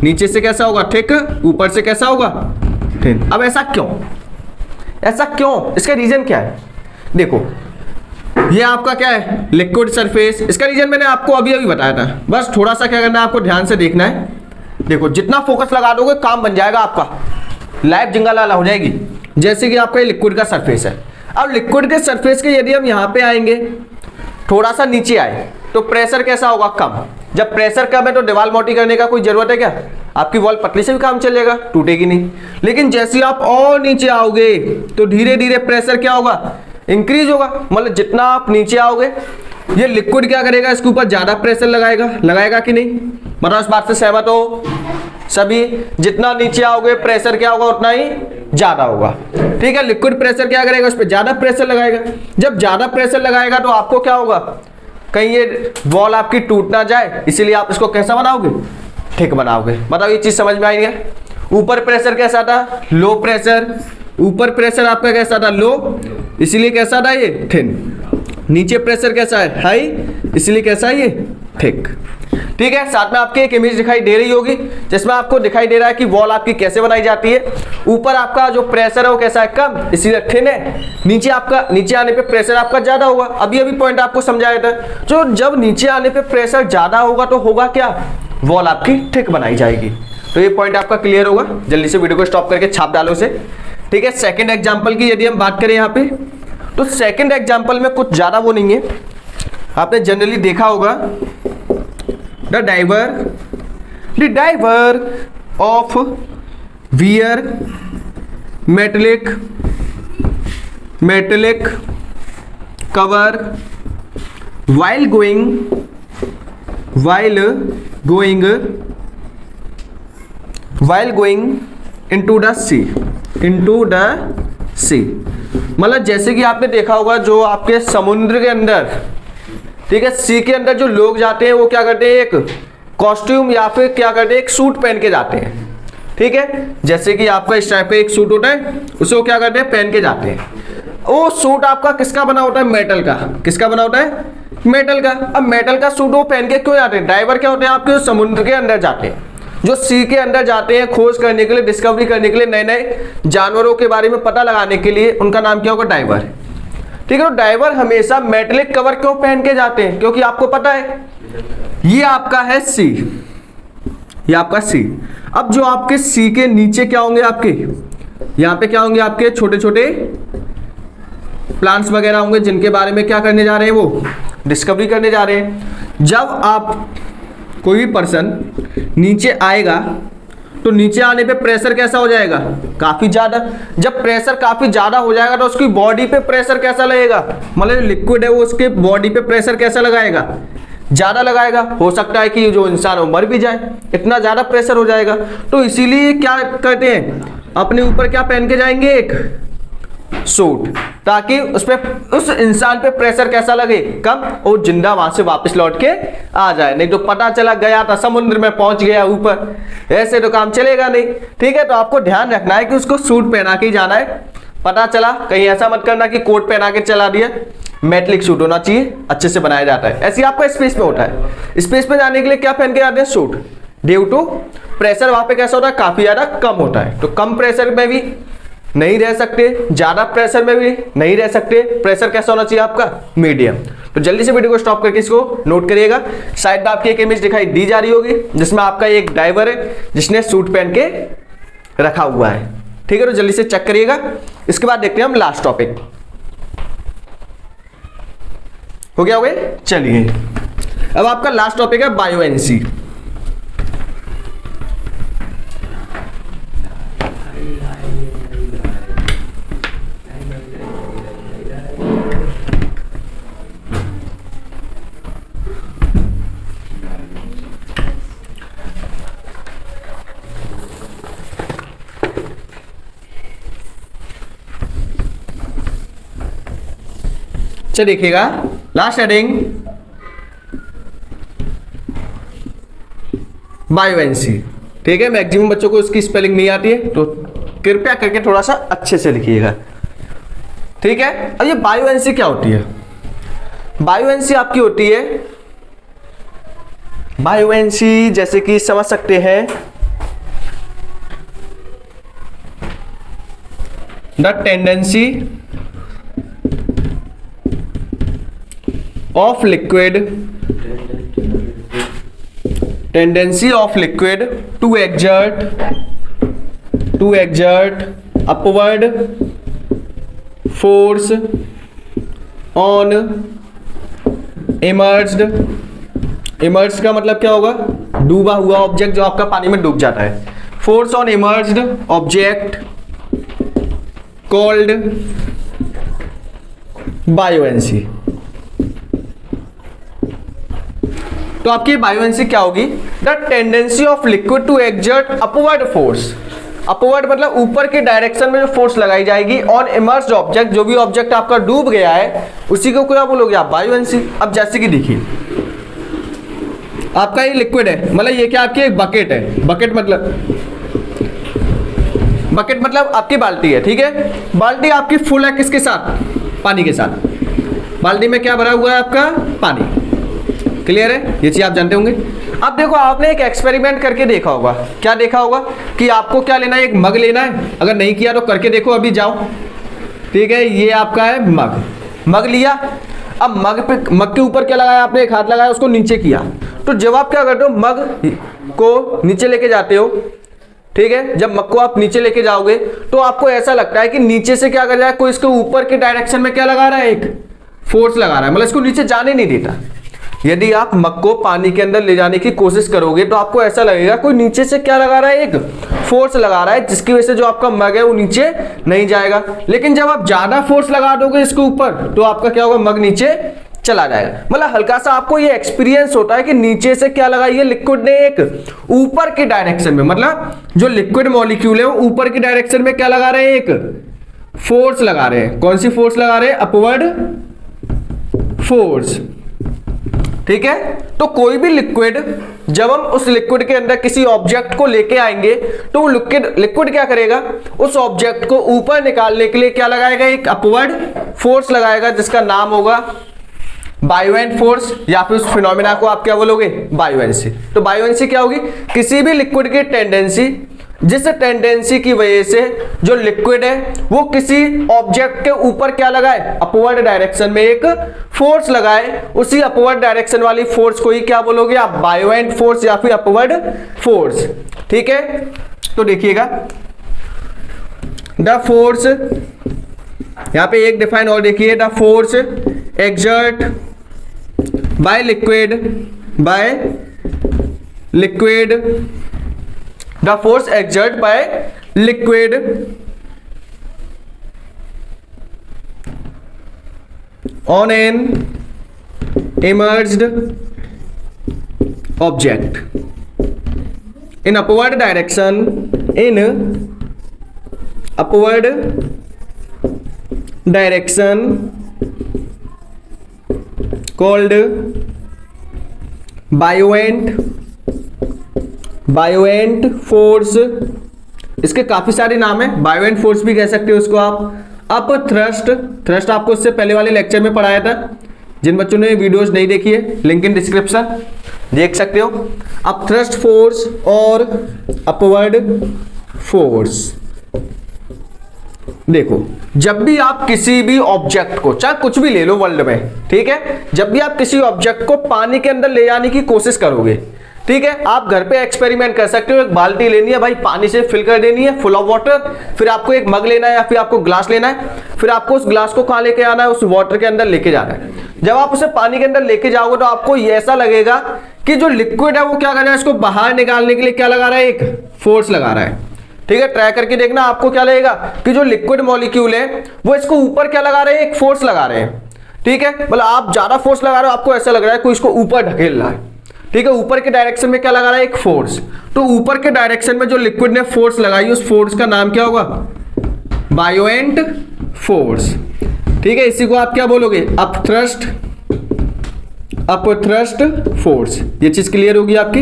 नीचे से कैसा होगा? थिक, ऊपर से कैसा होगा? थिन। अब ऐसा क्यों? ऐसा क्यों? इसका रीजन क्या है? देखो ये आपका क्या है? Liquid surface. इसका रीजन मैंने आपको अभी बताया था। बस थोड़ा सा क्या करना है आपको, ध्यान से देखना है। देखो जितना फोकस लगा दोगे काम बन जाएगा आपका, लाइफ जिंगालाला हो जाएगी। जैसे कि आपका ये लिक्विड का सरफेस है। अब लिक्विड के सरफेस के यदि हम यहाँ पे आएंगे, थोड़ा सा नीचे आए तो प्रेशर कैसा होगा? कम। जब प्रेशर कम है तो दीवार मोटी करने का कोई जरूरत है क्या? आपकी वॉल पतली से भी काम चलेगा, टूटेगी नहीं। लेकिन जैसे आप और नीचे आओगे तो धीरे धीरे प्रेशर क्या होगा? इंक्रीज होगा। मतलब जितना आप नीचे आओगे ये लिक्विड क्या करेगा? इसके ऊपर ज्यादा प्रेशर लगाएगा कि नहीं? मतलब इस बात से सहमत हो सभी? जितना नीचे आओगे प्रेशर क्या होगा? उतना ही ज्यादा होगा। ठीक है। लिक्विड प्रेशर क्या करेगा? उस पर ज्यादा प्रेशर लगाएगा। जब ज्यादा प्रेशर लगाएगा तो आपको क्या होगा? कहीं ये वॉल आपकी टूट ना जाए, इसीलिए आप इसको कैसा बनाओगे? थिक बनाओगे। बताओ ये चीज समझ में आई है? ऊपर प्रेशर कैसा था? Low pressure. ऊपर प्रेशर आपका कैसा था? लो, इसीलिए कैसा था? ये थिन। नीचे प्रेशर कैसा है? हाई, इसलिए कैसा है? ये थिक। ठीक है। साथ में आपके एक इमेज दिखाई दे रही होगी जिसमें आपको दिखाई दे रहा है कि वॉल आपकी कैसे बनाई जाती है। ऊपर आपका जो प्रेशर है वो कैसा है? कम, इसीलिए थिन है। नीचे आने पे प्रेशर आपका ज्यादा होगा। अभी पॉइंट आपको समझाया था। जो जब नीचे आने पे प्रेशर ज्यादा होगा तो होगा क्या? वॉल आपकी थिक बनाई जाएगी। तो ये पॉइंट आपका क्लियर होगा। जल्दी से वीडियो को स्टॉप करके छाप डालो से। ठीक है। सेकंड एग्जांपल की यदि हम बात करें यहाँ पे, तो सेकंड एग्जांपल में कुछ ज्यादा वो नहीं है, आपने जनरली देखा होगा the diver of wear metallic cover while going into the sea। मतलब जैसे कि आपने देखा होगा जो आपके समुद्र के अंदर, ठीक है, सी के अंदर जो लोग जाते हैं वो क्या करते हैं? एक कॉस्ट्यूम या फिर क्या करते हैं? एक सूट पहन के जाते हैं। ठीक है। जैसे कि आपका इस टाइप पे एक सूट होता है, उसे वो क्या करते हैं? पहन के जाते हैं। वो सूट आपका किसका बना होता है? मेटल का। किसका बना होता है? मेटल का। अब मेटल का सूट वो पहन के क्यों जाते हैं? ड्राइवर क्या होते हैं आपके? समुद्र के अंदर जाते हैं। जो सी के अंदर जाते हैं खोज करने के लिए, डिस्कवरी करने के लिए, नए नए जानवरों के बारे में पता लगाने के लिए, उनका नाम क्या होगा? डाइवर। ठीक है, तो डाइवर हमेशा मेटेलिक कवर क्यों पहन के जाते हैं? क्योंकि आपको पता है ये आपका है सी, ये आपका सी। अब जो आपके सी के नीचे क्या होंगे? आपके यहाँ पे क्या होंगे? आपके छोटे छोटे प्लांट्स वगैरह होंगे, जिनके बारे में क्या करने जा रहे हैं? वो डिस्कवरी करने जा रहे हैं। जब आप कोई भी पर्सन नीचे आएगा तो नीचे आने पे प्रेशर कैसा हो जाएगा? काफी ज्यादा। जब प्रेशर काफी ज्यादा हो जाएगा तो उसकी बॉडी पे प्रेशर कैसा लगेगा? मतलब लिक्विड है वो उसके बॉडी पे प्रेशर कैसा लगाएगा? ज्यादा लगाएगा। हो सकता है कि जो इंसान मर भी जाए, इतना ज्यादा प्रेशर हो जाएगा। तो इसीलिए क्या कहते हैं, अपने ऊपर क्या पहन के जाएंगे? एक सूट, ताकि उस पे उस इंसान पे प्रेशर कैसा लगे? कम, और जिंदा वहां से वापस लौट के आ जाए। नहीं तो पता चला गया था समुद्र में पहुंच गया ऊपर, ऐसे तो काम चलेगा नहीं। ठीक है, तो आपको ध्यान रखना है कि उसको सूट पहना के ही जाना है। पता चला कहीं ऐसा मत करना कि कोट पहना के चला दिया। मेटलिक सूट होना चाहिए, अच्छे से बनाया जाता है। ऐसे आपको स्पेस में होता है, स्पेस में जाने के लिए क्या पहन के जाते हैं? सूट। ड्यू टू प्रेशर वहां पे कैसा होता है? काफी ज्यादा कम होता है। तो कम प्रेशर में भी नहीं रह सकते, ज्यादा प्रेशर में भी नहीं रह सकते। प्रेशर कैसा होना चाहिए आपका? मीडियम। तो जल्दी से वीडियो को स्टॉप करके इसको नोट करिएगा। साइड में आपकी एक इमेज दिखाई दी जा रही होगी जिसमें आपका एक डाइवर है जिसने सूट पहन के रखा हुआ है। ठीक है, तो जल्दी से चेक करिएगा। इसके बाद देखते हैं हम लास्ट टॉपिक। हो गया? हो गए? चलिए, अब आपका लास्ट टॉपिक है बायोएनसी। चलिए देखिएगा, लास्ट हेडिंग बायोएनसी। ठीक है, मैक्सिमम बच्चों को इसकी स्पेलिंग नहीं आती है, तो कृपया करके थोड़ा सा अच्छे से लिखिएगा। ठीक है, अब ये बायोएनसी क्या होती है? बायोएनसी आपकी होती है, बायोएनसी जैसे कि समझ सकते हैं, the tendency of liquid to exert upward force on immersed का मतलब क्या होगा? डूबा हुआ ऑब्जेक्ट, जो आपका पानी में डूब जाता है। Force on immersed object called buoyancy. तो आपकी बायोएनसी क्या होगी? The tendency of liquid to exert upward force. Upward मतलब ऊपर की डायरेक्शन में जो फोर्स लगाई जाएगी ऑन इमर्स्ड ऑब्जेक्ट, जो भी ऑब्जेक्ट आपका डूब गया है उसी को क्या बोलोगे आप? बायोएनसी। अब जैसे कि देखिए, आपका ये लिक्विड है, मतलब ये क्या आपकी एक बकेट है। बकेट मतलब आपकी बाल्टी है। ठीक है, बाल्टी आपकी फुल है किसके साथ? पानी के साथ। बाल्टी में क्या भरा हुआ है आपका? पानी। क्लियर है? ये चीज आप जानते होंगे। अब देखो, आपने एक एक्सपेरिमेंट करके देखा होगा। क्या देखा होगा? कि आपको क्या लेना है? एक मग लेना है। अगर नहीं किया तो करके देखो, अभी जाओ। ठीक है, ये आपका है मग लिया। अब मग के ऊपर क्या लगाया आपने? एक हाथ लगाया, उसको नीचे किया। तो जब आप क्या करते हो, मग को नीचे लेके जाते हो। ठीक है, जब मग को आप नीचे लेके जाओगे तो आपको ऐसा लगता है कि नीचे से क्या कर रहा है, कोई इसके ऊपर के डायरेक्शन में क्या लगा रहा है? एक फोर्स लगा रहा है, मतलब इसको नीचे जाने नहीं देता। यदि आप मग को पानी के अंदर ले जाने की कोशिश करोगे तो आपको ऐसा लगेगा कोई नीचे से क्या लगा रहा है? एक फोर्स लगा रहा है, जिसकी वजह से जो आपका मग है वो नीचे नहीं जाएगा। लेकिन जब आप ज्यादा फोर्स लगा दोगे इसके ऊपर तो आपका क्या होगा? मग नीचे चला जाएगा। मतलब हल्का सा आपको ये एक्सपीरियंस होता है कि नीचे से क्या लगा ये लिक्विड ने एक ऊपर की डायरेक्शन में, मतलब जो लिक्विड मॉलिक्यूल है वो ऊपर की डायरेक्शन में क्या लगा रहे हैं? एक फोर्स लगा रहे हैं। कौन सी फोर्स लगा रहे हैं? Upward force. ठीक है, तो कोई भी लिक्विड, जब हम उस लिक्विड के अंदर किसी ऑब्जेक्ट को लेके आएंगे तो वो लिक्विड क्या करेगा? उस ऑब्जेक्ट को ऊपर निकालने के लिए क्या लगाएगा? एक अपवर्ड फोर्स लगाएगा, जिसका नाम होगा बायोएंट फोर्स या फिर उस फिनोमेना को आप क्या बोलोगे, बायोएंसी। तो बायोएंसी क्या होगी, किसी भी लिक्विड की टेंडेंसी, जिस टेंडेंसी की वजह से जो लिक्विड है वो किसी ऑब्जेक्ट के ऊपर क्या लगाए, अपवर्ड डायरेक्शन में एक फोर्स लगाए, उसी अपवर्ड डायरेक्शन वाली फोर्स को ही क्या बोलोगे आप, बायोएंट फोर्स या फिर अपवर्ड फोर्स। ठीक है, तो देखिएगा द फोर्स, यहां पे एक डिफाइन और देखिए, the force exert by liquid the force exerted by liquid on an immersed object in upward direction called buoyant force. इसके काफी सारे नाम है, बायोएंट फोर्स भी कह सकते हो उसको आप। अप थ्रस्ट आपको इससे पहले वाले लेक्चर में पढ़ाया था, जिन बच्चों ने वीडियोस नहीं देखी है लिंक इन डिस्क्रिप्शन देख सकते हो। अप थ्रस्ट फोर्स और अपवर्ड फोर्स। देखो, जब भी आप किसी भी ऑब्जेक्ट को, चाहे कुछ भी ले लो वर्ल्ड में, ठीक है, जब भी आप किसी ऑब्जेक्ट को पानी के अंदर ले जाने की कोशिश करोगे, ठीक है, आप घर पे एक्सपेरिमेंट कर सकते हो। एक बाल्टी लेनी है भाई, पानी से फिल कर देनी है फुल ऑफ वाटर, फिर आपको एक मग लेना है या फिर आपको ग्लास लेना है, फिर आपको उस ग्लास को कहां लेके आना है, उस वाटर के अंदर लेके जाना है। जब आप उसे पानी के अंदर लेके जाओगे तो आपको ऐसा लगेगा कि जो लिक्विड है वो क्या कर रहा है, इसको बाहर निकालने के लिए क्या लगा रहा है, एक फोर्स लगा रहा है। ठीक है, ट्राई करके देखना, आपको क्या लगेगा कि जो लिक्विड मॉलिक्यूल है वो इसको ऊपर क्या लगा रहे हैं, एक फोर्स लगा रहे हैं। ठीक है, मतलब आप ज्यादा फोर्स लगा रहे हो, आपको ऐसा लग रहा है कोई इसको ऊपर ढकेल रहा है। ठीक है, ऊपर के डायरेक्शन में क्या लगा रहा है, एक फोर्स। तो ऊपर के डायरेक्शन में जो लिक्विड ने फोर्स लगाई, उस फोर्स का नाम क्या होगा, बायोएंट फोर्स। ठीक है, इसी को आप क्या बोलोगे, अप थ्रस्ट फोर्स। ये चीज क्लियर होगी आपकी।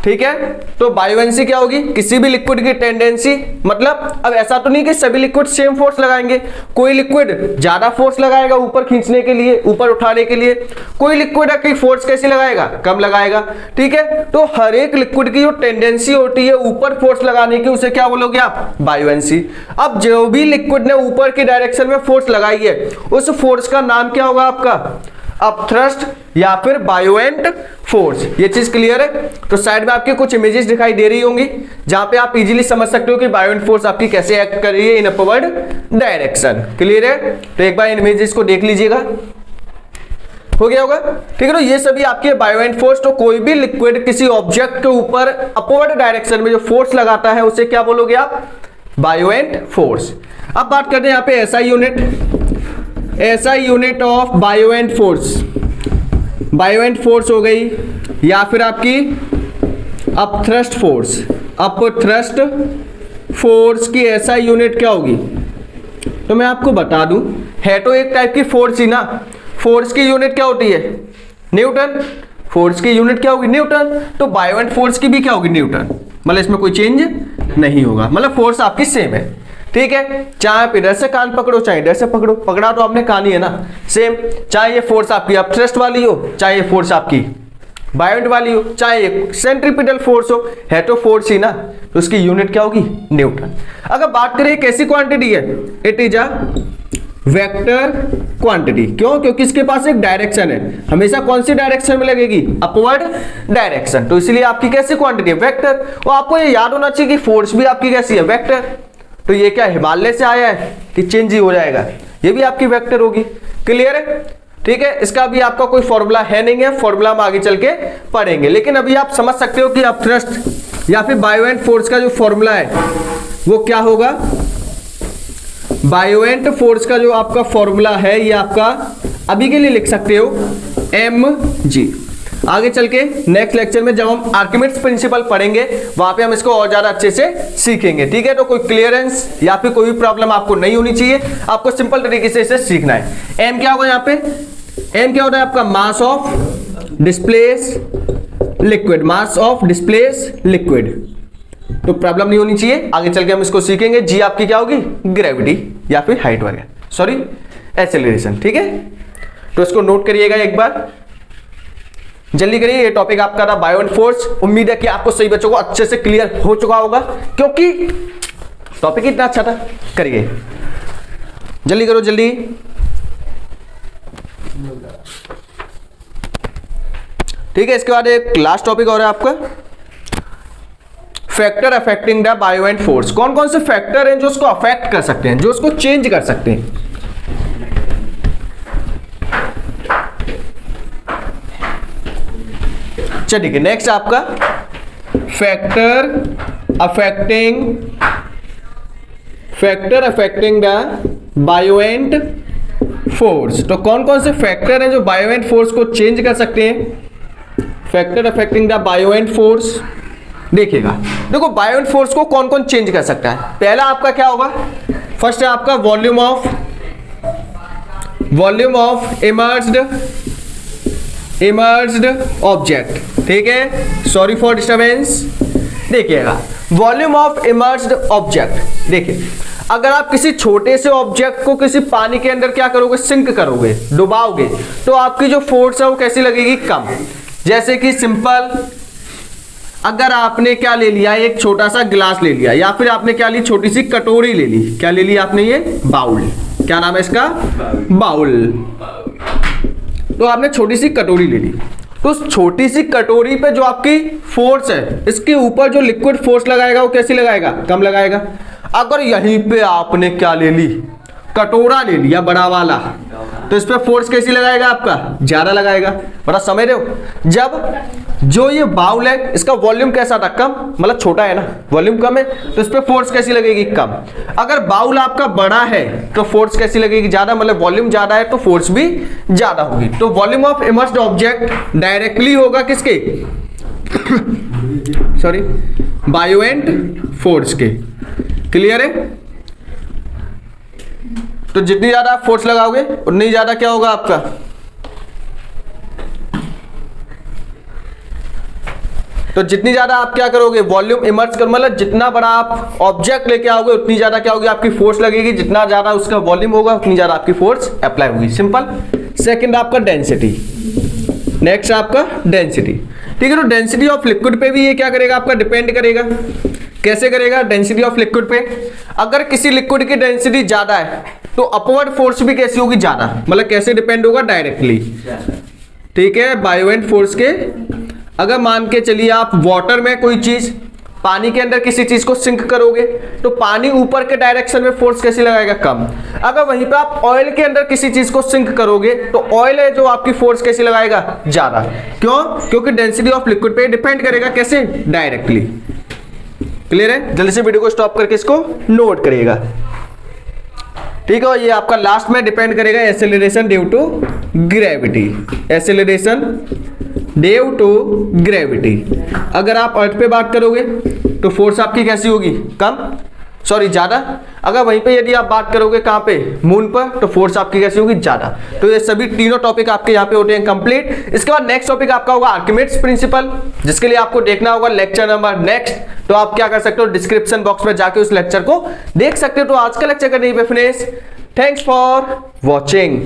ठीक है, तो बायोएंसी क्या होगी, किसी भी लिक्विड की टेंडेंसी, मतलब अब ऐसा तो नहीं कि सभी लिक्विड सेम फोर्स लगाएंगे, कोई लिक्विड ज्यादा फोर्स लगाएगा ऊपर खींचने के लिए, ऊपर उठाने के लिए, कोई लिक्विड है कि फोर्स कैसी लगाएगा, कम लगाएगा। ठीक है, तो हर एक लिक्विड की जो टेंडेंसी होती है ऊपर फोर्स लगाने की, उसे क्या बोलोगे आप, बायोएंसी। अब जो भी लिक्विड ने ऊपर की डायरेक्शन में फोर्स लगाई है, उस फोर्स का नाम क्या होगा आपका, अपथ्रस्ट या फिर बायोएंट फोर्स। ये चीज क्लियर है। तो साइड में आपके कुछ इमेजेस दिखाई दे रही होंगी, जहां पे आप इजीली समझ सकते हो कि बायोएंट फोर्स आपकी कैसे एक्ट कर रही है इन अपवर्ड डायरेक्शन। क्लियर है, तो एक बार इमेजेस को देख लीजिएगा, हो गया होगा। ठीक है, तो ये सभी आपके बायोएंट फोर्स। तो कोई भी लिक्विड किसी ऑब्जेक्ट के ऊपर अपवर्ड डायरेक्शन में जो फोर्स लगाता है, उसे क्या बोलोगे आप, बायोएंट फोर्स। अब बात करते हैं यहाँ पे SI unit of buoyant force. Buoyant force हो गई, या फिर आपकी अपथ्रस्ट फोर्स की एसआई यूनिट क्या होगी। तो मैं आपको बता दूं, है तो एक टाइप की फोर्स ही ना, फोर्स की यूनिट क्या होती है, न्यूटन। फोर्स की यूनिट क्या होगी, न्यूटन। तो बायोएंट फोर्स की भी क्या होगी, न्यूटन। मतलब इसमें कोई चेंज नहीं होगा, मतलब फोर्स आपकी सेम है। ठीक है, चाहे आप इधर से कान पकड़ो चाहे इधर से पकड़ो, पकड़ा तो आपने कान ही है ना, सेम। चाहे ये फोर्स आपकी अपथ्रस्ट वाली हो, चाहे ये फोर्स आपकी बायोएंट वाली हो, चाहे ये सेंट्रीपिटल फोर्स हो, है तो फोर्स ही ना, तो उसकी यूनिट क्या होगी, न्यूटन। अगर बात करें कैसी क्वांटिटी है, it is a vector quantity. क्यों, क्योंकि इसके पास एक डायरेक्शन है, हमेशा कौन सी डायरेक्शन में लगेगी, अपवर्ड डायरेक्शन। तो इसलिए आपकी कैसी क्वांटिटी है, वेक्टर। और आपको ये याद होना चाहिए कि फोर्स भी आपकी कैसी है, वेक्टर। तो ये क्या हिमालय से आया है कि चेंज ही हो जाएगा, ये भी आपकी वेक्टर होगी। क्लियर है। ठीक है, इसका भी आपका कोई फॉर्मूला है नहीं है, फॉर्मूला हम आगे चल के पढ़ेंगे, लेकिन अभी आप समझ सकते हो कि अपथ्रस्ट या फिर बायोएंट फोर्स का जो फॉर्मूला है वो क्या होगा। बायोएंट फोर्स का जो आपका फॉर्मूला है, ये आपका अभी के लिए लिख सकते हो mg। आगे चल के नेक्स्ट लेक्चर में जब हम आर्किमिड्स प्रिंसिपल पढ़ेंगे, वहां पे हम इसको और ज्यादा अच्छे से सीखेंगे। ठीक है, तो कोई क्लियरेंस या फिर कोई भी प्रॉब्लम आपको नहीं होनी चाहिए, आपको सिंपल तरीके से इसे सीखना है। m क्या होगा, यहाँ पे m क्या होता है आपका, mass of displace liquid, mass of displace liquid. तो प्रॉब्लम नहीं होनी चाहिए, आगे चल के हम इसको सीखेंगे। g आपकी क्या होगी, ग्रेविटी या फिर हाइट वगैरह, सॉरी एक्सेलरेशन। ठीक है, तो इसको नोट करिएगा एक बार, जल्दी करिए। ये टॉपिक आपका था बायो एंड फोर्स। उम्मीद है कि आपको सही बच्चों को अच्छे से क्लियर हो चुका होगा, क्योंकि टॉपिक इतना अच्छा था। करिए, जल्दी करो जल्दी। ठीक है, इसके बाद एक लास्ट टॉपिक और है आपका, factor affecting the bio and force. कौन कौन से फैक्टर हैं जो उसको अफेक्ट कर सकते हैं, जो उसको चेंज कर सकते हैं। चलिए नेक्स्ट आपका factor affecting the bio and force. तो कौन कौन से फैक्टर हैं जो बायो एंड फोर्स को चेंज कर सकते हैं। Factor affecting the bio and force, देखिएगा, देखो बायो एंड फोर्स को कौन कौन चेंज कर सकता है। पहला आपका क्या होगा, फर्स्ट है आपका वॉल्यूम ऑफ इमर्ज्ड ऑब्जेक्ट। ठीक है, सॉरी फॉर डिस्टर्बेंस। देखिएगा, वॉल्यूम ऑफ इमर्ज्ड ऑब्जेक्ट, देखिए अगर आप किसी छोटे से ऑब्जेक्ट को किसी पानी के अंदर क्या करोगे, सिंक करोगे, डुबाओगे, तो आपकी जो फोर्स है वो कैसी लगेगी, कम। जैसे कि सिंपल, अगर आपने क्या ले लिया, एक छोटा सा गिलास ले लिया, या फिर आपने क्या ली, छोटी सी कटोरी ले ली। क्या ले ली आपने, ये बाउल, क्या नाम है इसका, बाउल। तो आपने छोटी सी कटोरी ले ली, तो उस छोटी सी कटोरी पे जो आपकी फोर्स है, इसके ऊपर जो लिक्विड फोर्स लगाएगा वो कैसी लगाएगा, कम लगाएगा। अगर यहीं पे आपने क्या ले ली, कटोरा ले लिया बड़ा वाला, तो इस पे फोर्स कैसी लगाएगा, आपका ज्यादा लगाएगा। बड़ा समझ रहे हो। जब जो ये बाउल है, इसका वॉल्यूम कैसा था, कम, मतलब छोटा है ना, वॉल्यूम कम है, तो इस पे फोर्स कैसी लगेगी, कम। अगर बाउल आपका बड़ा है तो फोर्स कैसी लगेगी, ज्यादा, मतलब वॉल्यूम ज्यादा है तो फोर्स भी ज्यादा होगी। तो volume of emerged object directly होगा किसके सॉरी, बायो एंड फोर्स के। क्लियर है। तो जितनी ज्यादा आप फोर्स लगाओगे उतनी ज्यादा क्या होगा आपका, तो जितनी ज्यादा आप क्या करोगे, वॉल्यूम इमर्ज कर, मतलब जितना बड़ा आप ऑब्जेक्ट लेके आओगे उतनी ज्यादा क्या होगी, आपकी फोर्स लगेगी। जितना ज्यादा उसका वॉल्यूम होगा उतनी ज्यादा आपकी फोर्स अप्लाई होगी। सिंपल। सेकंड आपका डेंसिटी। नेक्स्ट आपका डेंसिटी। ठीक है, तो डेंसिटी ऑफ लिक्विड पे भी ये क्या करेगा, आपका डिपेंड करेगा। कैसे करेगा, डेंसिटी ऑफ लिक्विड पे। अगर किसी लिक्विड की डेंसिटी ज्यादा है तो अपवर्ड फोर्स भी कैसी होगी, ज्यादा। मतलब कैसे डिपेंड होगा, डायरेक्टली। ठीक है, बायो एंड फोर्स के। अगर मान के चलिए आप वाटर में कोई चीज, पानी के अंदर किसी चीज को सिंक करोगे तो पानी ऊपर के डायरेक्शन में फोर्स कैसी लगाएगा, कम। अगर वहीं पे आप ऑयल के अंदर किसी चीज को सिंक करोगे तो ऑयल है जो आपकी फोर्स कैसी लगाएगा, ज्यादा। क्यों, क्योंकि डेंसिटी ऑफ लिक्विड पे डिपेंड करेगा, कैसे, डायरेक्टली। क्लियर है। जल्दी से वीडियो को स्टॉप करके इसको नोट करिएगा। ठीक है, ये आपका लास्ट में डिपेंड करेगा acceleration due to gravity. Acceleration due to gravity. अगर आप अर्थ पे बात करोगे तो फोर्स आपकी कैसी होगी, कम, सॉरी ज्यादा। अगर वहीं पे यदि आप बात करोगे कहाँ पे, मून पर, तो फोर्स आपकी कैसी होगी, ज्यादा। तो ये सभी तीनों टॉपिक आपके यहाँ पे होते हैं कंप्लीट। इसके बाद नेक्स्ट टॉपिक आपका होगा आर्किमिड्स प्रिंसिपल, जिसके लिए आपको देखना होगा लेक्चर नंबर नेक्स्ट। तो आप क्या कर सकते हो, डिस्क्रिप्शन बॉक्स में जाके उस लेक्चर को देख सकते हो। तो आज का लेक्चर करने पे फिनिश। Thanks for watching.